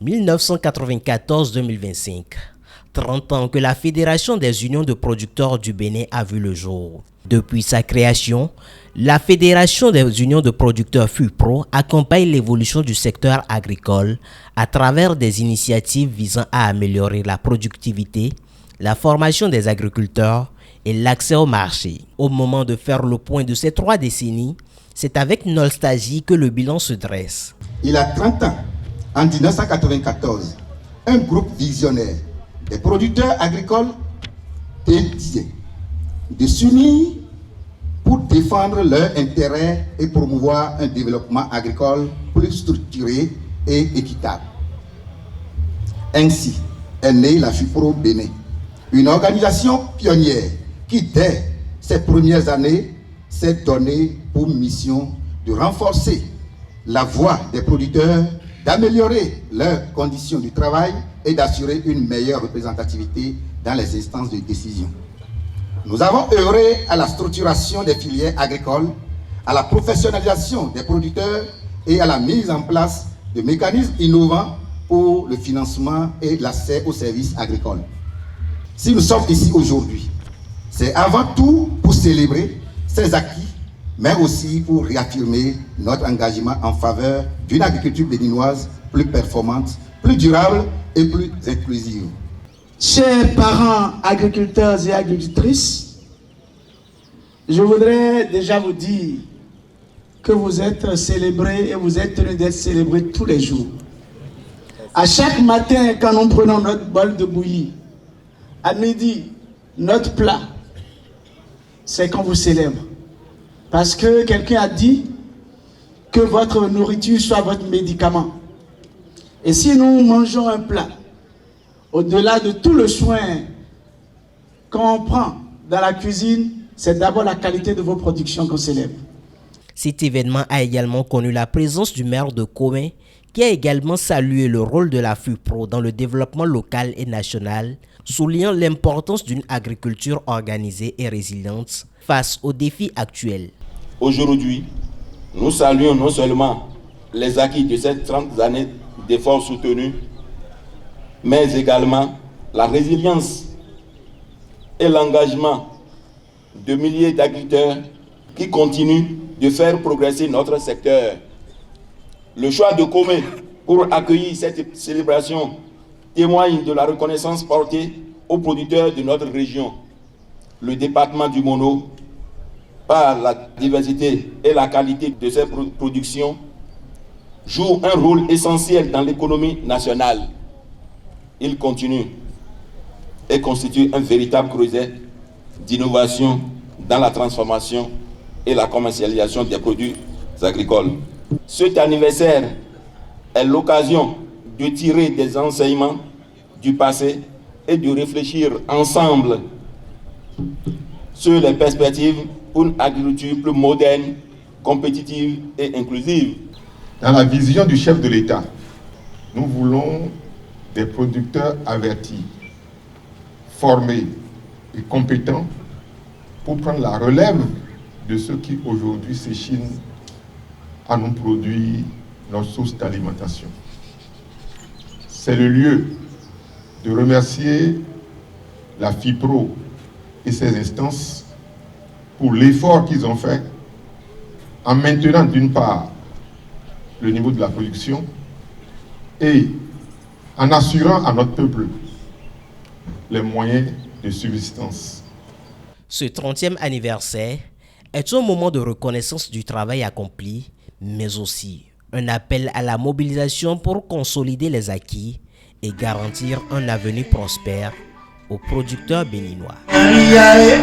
1994-2025. 30 ans que la Fédération des unions de producteurs du Bénin a vu le jour. Depuis sa création, la Fédération des unions de producteurs FUPRO accompagne l'évolution du secteur agricole à travers des initiatives visant à améliorer la productivité, la formation des agriculteurs et l'accès au marché. Au moment de faire le point de ces 3 décennies, c'est avec nostalgie que le bilan se dresse. Il y a 30 ans, en 1994, un groupe visionnaire des producteurs agricoles décidait de s'unir pour défendre leurs intérêts et promouvoir un développement agricole plus structuré et équitable. Ainsi est née la FUPRO Bénin, une organisation pionnière qui, dès ses premières années, s'est donnée pour mission de renforcer la voix des producteurs, d'améliorer leurs conditions de travail et d'assurer une meilleure représentativité dans les instances de décision. Nous avons œuvré à la structuration des filières agricoles, à la professionnalisation des producteurs et à la mise en place de mécanismes innovants pour le financement et l'accès aux services agricoles. Si nous sommes ici aujourd'hui, c'est avant tout pour célébrer ces acquis, mais aussi pour réaffirmer notre engagement en faveur d'une agriculture béninoise plus performante, plus durable et plus inclusive. Chers parents agriculteurs et agricultrices, je voudrais déjà vous dire que vous êtes célébrés et vous êtes tenus d'être célébrés tous les jours. À chaque matin, quand nous prenons notre bol de bouillie, à midi, notre plat, c'est qu'on vous célèbre. Parce que quelqu'un a dit que votre nourriture soit votre médicament. Et si nous mangeons un plat, au-delà de tout le soin qu'on prend dans la cuisine, c'est d'abord la qualité de vos productions qu'on célèbre. Cet événement a également connu la présence du maire de Komé, qui a également salué le rôle de la FUPRO dans le développement local et national, soulignant l'importance d'une agriculture organisée et résiliente face aux défis actuels. Aujourd'hui, nous saluons non seulement les acquis de ces 30 années d'efforts soutenus, mais également la résilience et l'engagement de milliers d'agriculteurs qui continuent de faire progresser notre secteur. Le choix de Komé pour accueillir cette célébration témoigne de la reconnaissance portée aux producteurs de notre région. Le département du Mono, par la diversité et la qualité de ses productions, joue un rôle essentiel dans l'économie nationale. Il continue et constitue un véritable creuset d'innovation dans la transformation et la commercialisation des produits agricoles. Cet anniversaire est l'occasion de tirer des enseignements du passé et de réfléchir ensemble sur les perspectives pour une agriculture plus moderne, compétitive et inclusive. Dans la vision du chef de l'État, nous voulons des producteurs avertis, formés et compétents pour prendre la relève de ceux qui aujourd'hui s'échinent à nous produire notre source d'alimentation. C'est le lieu de remercier la FIPRO et ses instances pour l'effort qu'ils ont fait en maintenant d'une part le niveau de la production et en assurant à notre peuple les moyens de subsistance. Ce 30e anniversaire est un moment de reconnaissance du travail accompli, mais aussi un appel à la mobilisation pour consolider les acquis et garantir un avenir prospère aux producteurs béninois.